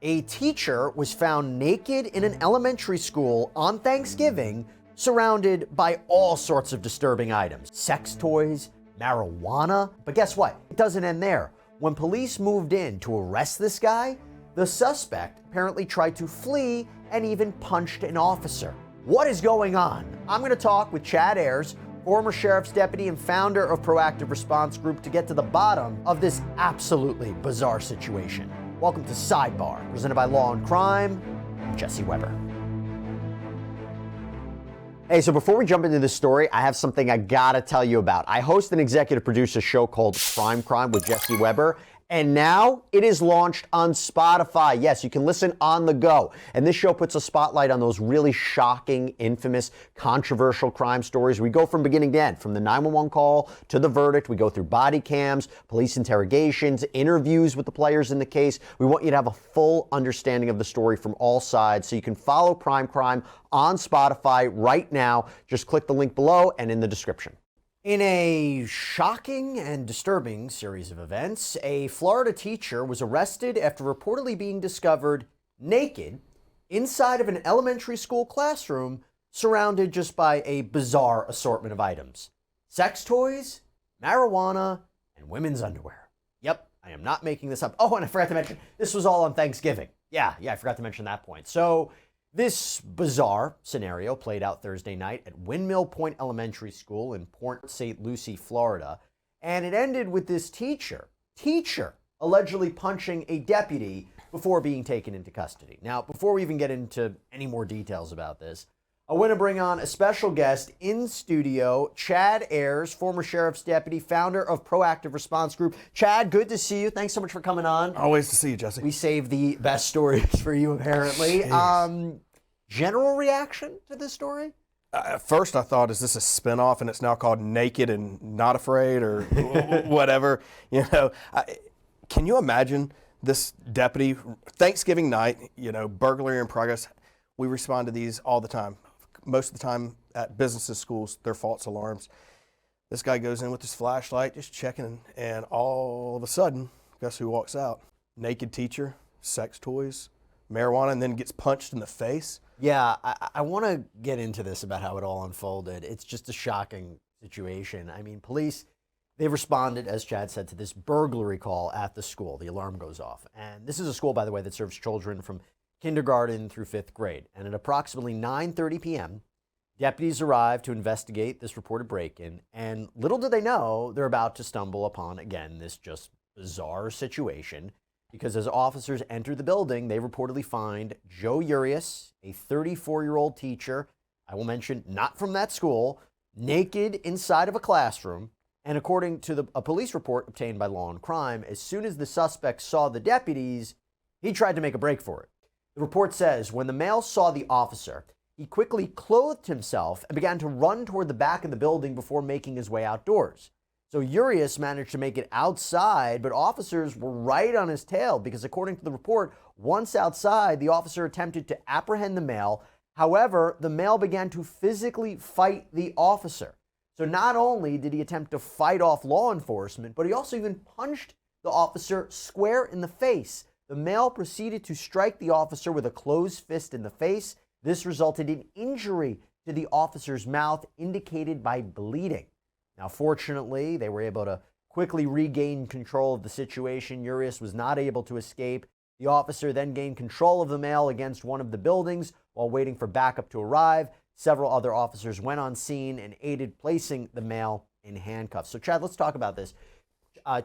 A teacher was found naked in an elementary school on Thanksgiving, surrounded by all sorts of disturbing items. Sex toys, marijuana. But guess what? It doesn't end there. When police moved in to arrest this guy, the suspect apparently tried to flee and even punched an officer. What is going on? I'm going to talk with Chad Ayers, former sheriff's deputy and founder of Proactive Response Group, to get to the bottom of this absolutely bizarre situation. Welcome to Sidebar, presented by Law&Crime. I'm Jesse Weber. Hey, so before we jump into this story, I have something I gotta tell you about. I host and executive produce a show called Crime with Jesse Weber, and now it is launched on Spotify. Yes, you can listen on the go. And this show puts a spotlight on those really shocking, infamous, controversial crime stories. We go from beginning to end, from the 911 call to the verdict. We go through body cams, police interrogations, interviews with the players in the case. We want you to have a full understanding of the story from all sides, so you can follow Crime on Spotify right now. Just click the link below and in the description. In a shocking and disturbing series of events, a Florida teacher was arrested after reportedly being discovered naked inside of an elementary school classroom, surrounded just by a bizarre assortment of items. Sex toys, marijuana, and women's underwear. Yep, I am not making this up. Oh, and I forgot to mention, this was all on Thanksgiving. Yeah, I forgot to mention that point. So this bizarre scenario played out Thursday night at Windmill Point Elementary School in Port St. Lucie, Florida, and it ended with this teacher allegedly punching a deputy before being taken into custody. Now, before we even get into any more details about this, I want to bring on a special guest in studio, Chad Ayers, former sheriff's deputy, founder of Proactive Response Group. Chad, good to see you. Thanks so much for coming on. Always to see you, Jesse. We saved the best stories for you, apparently. General reaction to this story? At first, I thought, is this a spinoff, and it's now called Naked and Not Afraid, or whatever? You know, can you imagine this deputy? Thanksgiving night, burglary in progress. We respond to these all the time. Most of the time at businesses, schools, they're false alarms. This guy goes in with his flashlight, just checking, and all of a sudden, guess who walks out? Naked teacher, sex toys, marijuana, and then gets punched in the face. Yeah, I want to get into this about how it all unfolded. It's just a shocking situation. I mean, police, they've responded, as Chad said, to this burglary call at the school. The alarm goes off. And this is a school, by the way, that serves children from kindergarten through 5th grade. And at approximately 9:30 p.m., deputies arrived to investigate this reported break-in. And little do they know, they're about to stumble upon, again, this just bizarre situation. Because as officers enter the building, they reportedly find Joe Urias, a 34-year-old teacher, I will mention not from that school, naked inside of a classroom. And according to a police report obtained by Law&Crime, as soon as the suspect saw the deputies, he tried to make a break for it. The report says when the male saw the officer, he quickly clothed himself and began to run toward the back of the building before making his way outdoors. So Urias managed to make it outside, but officers were right on his tail because according to the report, once outside, the officer attempted to apprehend the male. However, the male began to physically fight the officer. So not only did he attempt to fight off law enforcement, but he also even punched the officer square in the face. The male proceeded to strike the officer with a closed fist in the face. This resulted in injury to the officer's mouth, indicated by bleeding. Now, fortunately, they were able to quickly regain control of the situation. Urias was not able to escape. The officer then gained control of the male against one of the buildings while waiting for backup to arrive. Several other officers went on scene and aided placing the male in handcuffs. So, Chad, let's talk about this.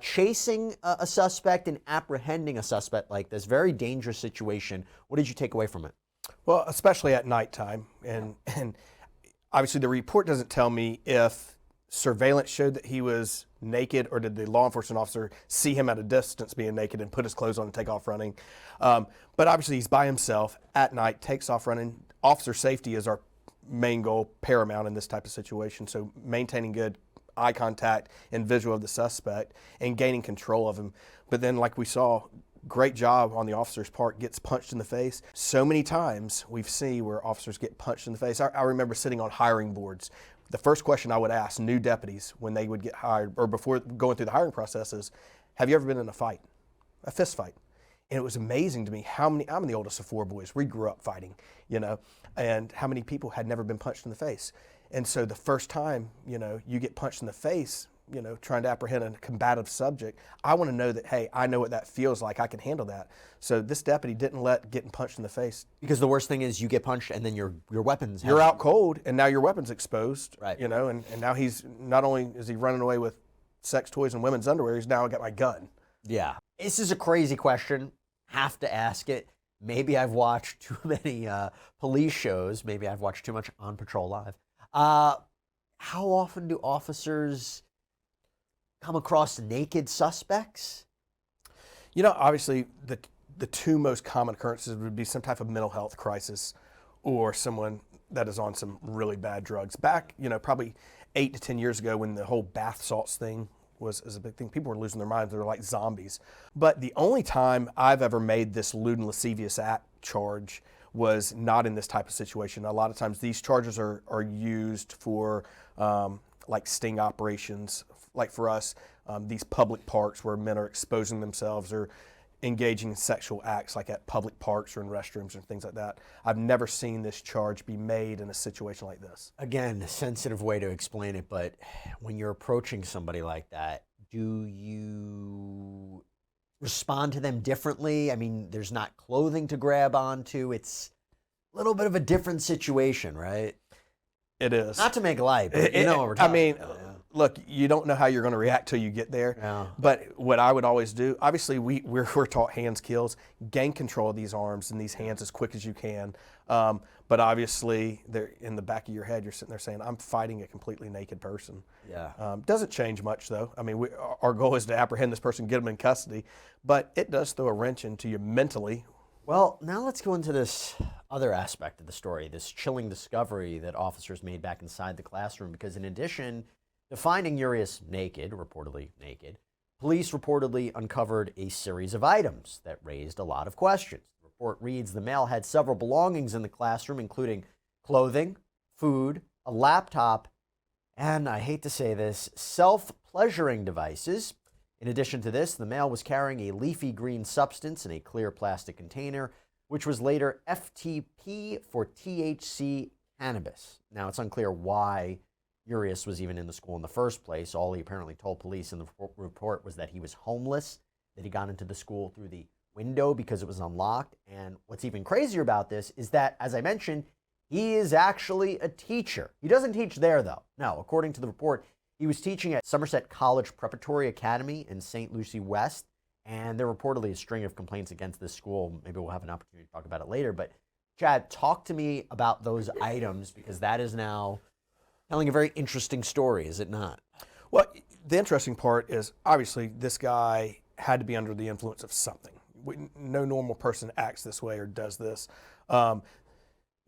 Chasing a suspect and apprehending a suspect like this, very dangerous situation. What did you take away from it? Well, especially at nighttime. And obviously the report doesn't tell me if surveillance showed that he was naked, or did the law enforcement officer see him at a distance being naked and put his clothes on and take off running. But obviously he's by himself at night, takes off running. Officer safety is our main goal, paramount in this type of situation. So maintaining good eye contact and visual of the suspect and gaining control of him. But then, like we saw, great job on the officer's part, gets punched in the face. So many times we've seen where officers get punched in the face. I remember sitting on hiring boards. The first question I would ask new deputies when they would get hired, or before going through the hiring process, is, have you ever been in a fight, a fist fight? And it was amazing to me I'm the oldest of 4 boys. We grew up fighting, and how many people had never been punched in the face. And so the first time, you get punched in the face, trying to apprehend a combative subject, I want to know that, hey, I know what that feels like. I can handle that. So this deputy didn't let getting punched in the face. Because the worst thing is you get punched and then your weapons. You're out cold, and now your weapon's exposed. Right. And now he's, not only is he running away with sex toys and women's underwear, he's now got my gun. Yeah. This is a crazy question. Have to ask it. Maybe I've watched too many police shows. Maybe I've watched too much On Patrol Live. How often do officers come across naked suspects? Obviously the two most common occurrences would be some type of mental health crisis or someone that is on some really bad drugs. Back, probably 8 to 10 years ago when the whole bath salts thing was a big thing, people were losing their minds. They were like zombies. But the only time I've ever made this lewd and lascivious act charge was not in this type of situation. A lot of times these charges are used for like sting operations, like for us, these public parks where men are exposing themselves or engaging in sexual acts, like at public parks or in restrooms and things like that. I've never seen this charge be made in a situation like this. Again, a sensitive way to explain it, but when you're approaching somebody like that, do you respond to them differently? I mean, there's not clothing to grab onto. It's a little bit of a different situation, right? It is. Not to make light, but you know what we're talking about. Yeah. Look, you don't know how you're going to react till you get there. Yeah. But what I would always do, obviously we're taught hands kills. Gain control of these arms and these hands as quick as you can. But obviously, they're in the back of your head, you're sitting there saying, I'm fighting a completely naked person. Yeah. Doesn't change much, though. I mean, our goal is to apprehend this person, get them in custody. But it does throw a wrench into you mentally. Well, now let's go into this other aspect of the story, this chilling discovery that officers made back inside the classroom, because in addition to finding Urias naked, reportedly naked, police reportedly uncovered a series of items that raised a lot of questions. The report reads the male had several belongings in the classroom, including clothing, food, a laptop, and, I hate to say this, self-pleasuring devices. In addition to this, the male was carrying a leafy green substance in a clear plastic container, which was later FTP for THC cannabis. Now, it's unclear why Urias was even in the school in the first place. All he apparently told police in the report was that he was homeless, that he got into the school through the window because it was unlocked. And what's even crazier about this is that, as I mentioned, he is actually a teacher. He doesn't teach there, though. No, according to the report, he was teaching at Somerset College Preparatory Academy in St. Lucie West, and there reportedly a string of complaints against this school. Maybe we'll have an opportunity to talk about it later. But Chad, talk to me about those items, because that is now telling a very interesting story, is it not? Well, the interesting part is obviously this guy had to be under the influence of something. No normal person acts this way or does this.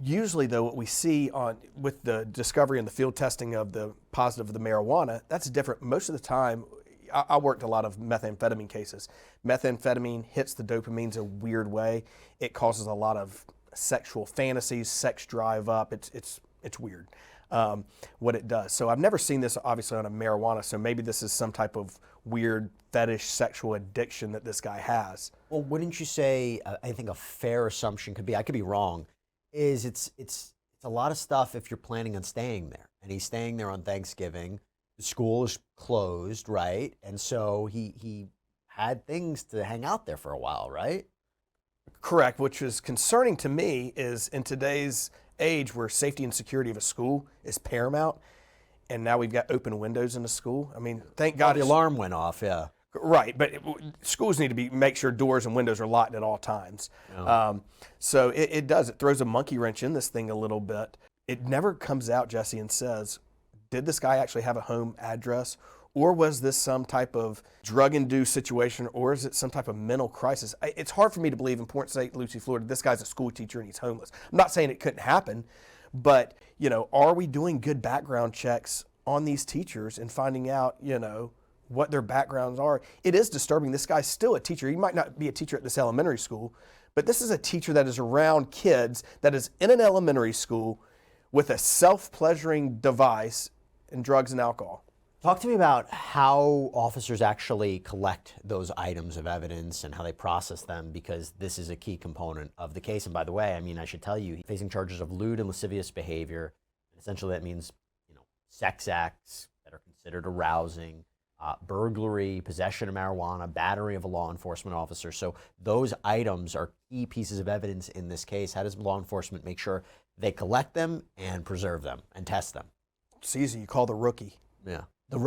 Usually, though, what we see with the discovery and the field testing of the positive of the marijuana, that's different. Most of the time, I worked a lot of methamphetamine cases. Methamphetamine hits the dopamines a weird way. It causes a lot of sexual fantasies, sex drive up. It's weird what it does. So I've never seen this obviously on a marijuana. So maybe this is some type of weird fetish sexual addiction that this guy has. Well, wouldn't you say? I think a fair assumption could be, I could be wrong, is it's a lot of stuff if you're planning on staying there. And he's staying there on Thanksgiving. The school is closed, right? And so he had things to hang out there for a while, right? Correct. Which is concerning to me is in today's age where safety and security of a school is paramount, and now we've got open windows in the school. I mean, thank God the alarm went off, yeah. Right, but schools need to make sure doors and windows are locked at all times. Yeah. So it does. It throws a monkey wrench in this thing a little bit. It never comes out, Jesse, and says, did this guy actually have a home address? Or was this some type of drug-induced situation? Or is it some type of mental crisis? It's hard for me to believe in Port St. Lucie, Florida, this guy's a school teacher and he's homeless. I'm not saying it couldn't happen, but, are we doing good background checks on these teachers and finding out, what their backgrounds are? It is disturbing. This guy's still a teacher. He might not be a teacher at this elementary school, but this is a teacher that is around kids, that is in an elementary school with a self-pleasuring device and drugs and alcohol. Talk to me about how officers actually collect those items of evidence and how they process them, because this is a key component of the case. And by the way, I mean, I should tell you, he's facing charges of lewd and lascivious behavior. Essentially, that means, sex acts that are considered arousing, burglary, possession of marijuana, battery of a law enforcement officer. So those items are key pieces of evidence in this case. How does law enforcement make sure they collect them and preserve them and test them? It's easy. You call the rookie. Yeah. You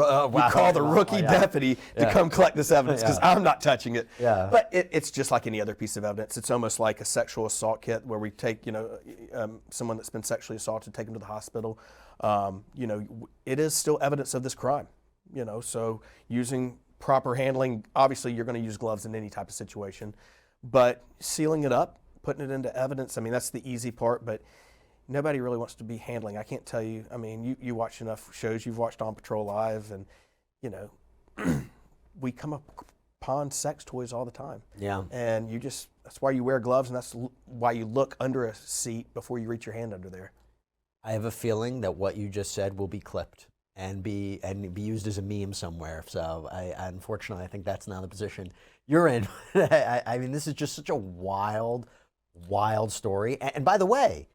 call the rookie deputy to come collect this evidence, because I'm not touching it. Yeah. But it's just like any other piece of evidence. It's almost like a sexual assault kit where we take, someone that's been sexually assaulted, take them to the hospital. It is still evidence of this crime. So using proper handling, obviously you're going to use gloves in any type of situation, but sealing it up, putting it into evidence, I mean, that's the easy part, but nobody really wants to be handling. I can't tell you, I mean, you watch enough shows, you've watched On Patrol Live, and, we come upon sex toys all the time. Yeah. And that's why you wear gloves, and that's why you look under a seat before you reach your hand under there. I have a feeling that what you just said will be clipped and be used as a meme somewhere. So unfortunately, I think that's now the position you're in. I mean, this is just such a wild, wild story. And by the way,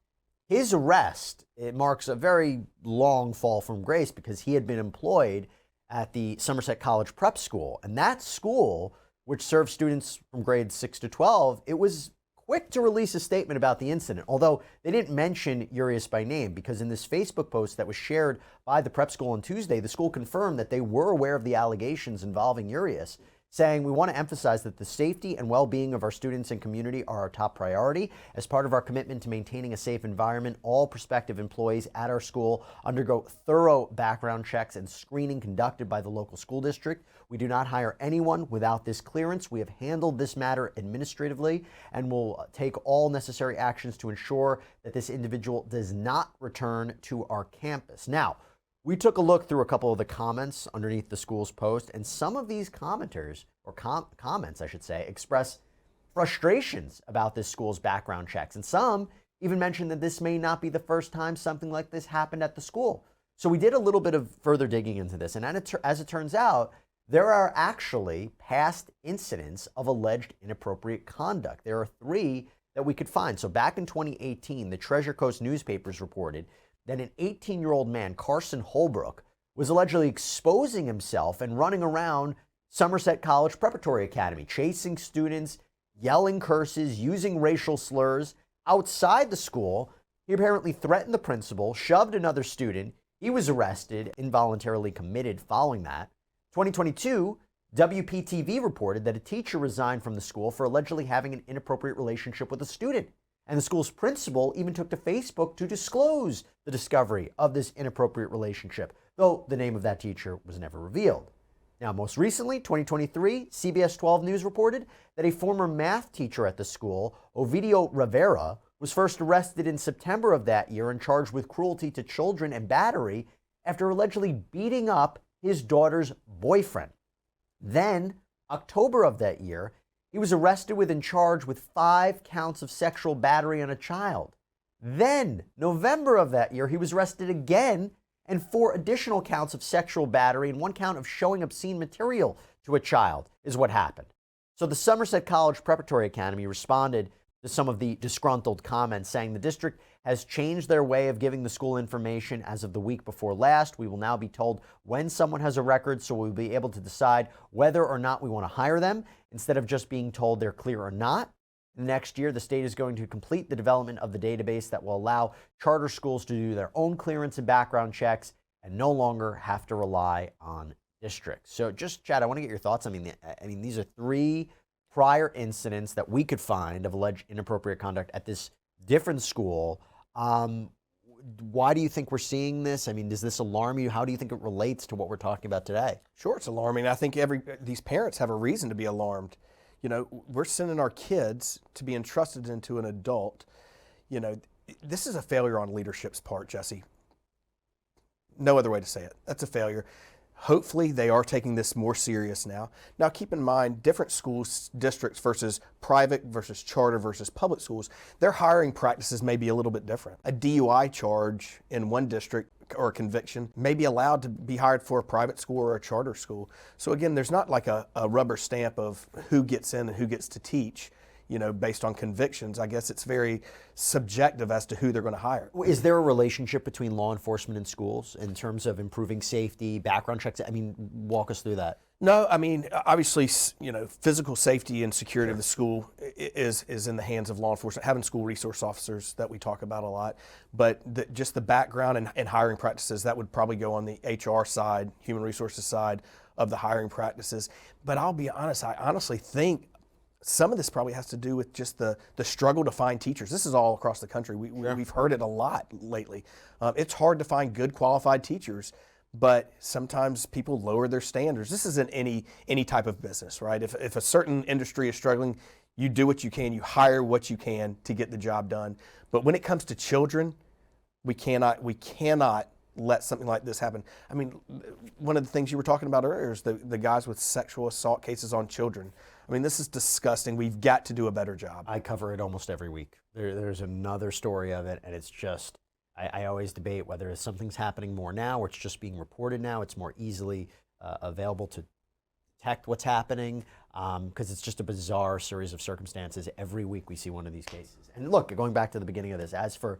his arrest, it marks a very long fall from grace, because he had been employed at the Somerset College Prep School. And that school, which served students from grades 6 to 12, it was quick to release a statement about the incident, although they didn't mention Urias by name, because in this Facebook post that was shared by the prep school on Tuesday, the school confirmed that they were aware of the allegations involving Urias, saying, "We want to emphasize that the safety and well-being of our students and community are our top priority. As part of our commitment to maintaining a safe environment, all prospective employees at our school undergo thorough background checks and screening conducted by the local school district. We do not hire anyone without this clearance. We have handled this matter administratively and will take all necessary actions to ensure that this individual does not return to our campus." Now, we took a look through a couple of the comments underneath the school's post, and some of these commenters, or comments, I should say, express frustrations about this school's background checks. And some even mentioned that this may not be the first time something like this happened at the school. So we did a little bit of further digging into this, and as it turns out, there are actually past incidents of alleged inappropriate conduct. There are 3 that we could find. So back in 2018, the Treasure Coast newspapers reported that an 18-year-old man, Carson Holbrook, was allegedly exposing himself and running around Somerset College Preparatory Academy, chasing students, yelling curses, using racial slurs outside the school. He apparently threatened the principal, shoved another student. He was arrested, involuntarily committed following that. 2022, WPTV reported that a teacher resigned from the school for allegedly having an inappropriate relationship with a student. And the school's principal even took to Facebook to disclose the discovery of this inappropriate relationship, though the name of that teacher was never revealed. Now, most recently, 2023, CBS 12 News reported that a former math teacher at the school, Ovidio Rivera, was first arrested in September of that year and charged with cruelty to children and battery after allegedly beating up his daughter's boyfriend. Then, October of that year, he was arrested and charged with 5 counts of sexual battery on a child. Then, November of that year, he was arrested again, and 4 additional counts of sexual battery and 1 count of showing obscene material to a child is what happened. So the Somerset College Preparatory Academy responded to some of the disgruntled comments, saying the district has changed their way of giving the school information as of the week before last. We will now be told when someone has a record, so we'll be able to decide whether or not we want to hire them, instead of just being told they're clear or not. Next year, the state is going to complete the development of the database that will allow charter schools to do their own clearance and background checks and no longer have to rely on districts. So just, Chad, I want to get your thoughts. I mean, these are 3 prior incidents that we could find of alleged inappropriate conduct at this different school. Why do you think we're seeing this? I mean, does this alarm you? How do you think it relates to what we're talking about today? Sure, it's alarming. I think these parents have a reason to be alarmed. We're sending our kids to be entrusted into an adult. This is a failure on leadership's part, Jesse. No other way to say it. That's a failure. Hopefully they are taking this more serious now. Now keep in mind, different school districts versus private versus charter versus public schools, their hiring practices may be a little bit different. A DUI charge in one district or a conviction may be allowed to be hired for a private school or a charter school. So again, there's not like a rubber stamp of who gets in and who gets to teach, based on convictions. I guess it's very subjective as to who they're going to hire. Is there a relationship between law enforcement and schools in terms of improving safety, background checks? I mean, walk us through that. No, I mean, obviously, physical safety and security of the school is in the hands of law enforcement, having school resource officers that we talk about a lot. But just the background and hiring practices, that would probably go on the HR side, human resources side of the hiring practices. But I'll be honest, I honestly think some of this probably has to do with just the struggle to find teachers. This is all across the country. We've heard it a lot lately. It's hard to find good qualified teachers, but sometimes people lower their standards. This isn't any type of business, right? If a certain industry is struggling, you do what you can, you hire what you can to get the job done. But when it comes to children, we cannot let something like this happen. I mean, one of the things you were talking about earlier is the guys with sexual assault cases on children. I mean, this is disgusting. We've got to do a better job. I cover it almost every week. There's another story of it, and it's just, I always debate whether something's happening more now or it's just being reported now. It's more easily available to detect what's happening because it's just a bizarre series of circumstances. Every week we see one of these cases. And look, going back to the beginning of this, as for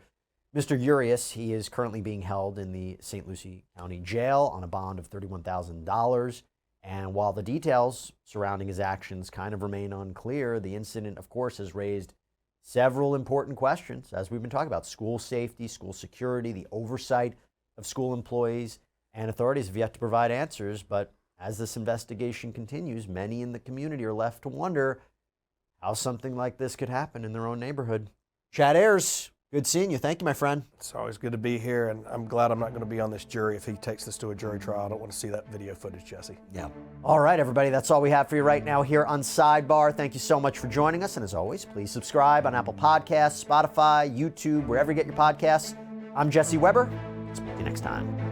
Mr. Urias, he is currently being held in the St. Lucie County Jail on a bond of $31,000. And while the details surrounding his actions kind of remain unclear, the incident, of course, has raised several important questions, as we've been talking about: school safety, school security, the oversight of school employees, and authorities have yet to provide answers. But as this investigation continues, many in the community are left to wonder how something like this could happen in their own neighborhood. Chad Ayers, good seeing you. Thank you, my friend. It's always good to be here, and I'm glad I'm not going to be on this jury if he takes this to a jury trial. I don't want to see that video footage, Jesse. Yeah. All right, everybody, that's all we have for you right now here on Sidebar. Thank you so much for joining us, and as always, please subscribe on Apple Podcasts, Spotify, YouTube, wherever you get your podcasts. I'm Jesse Weber. Speak to you next time.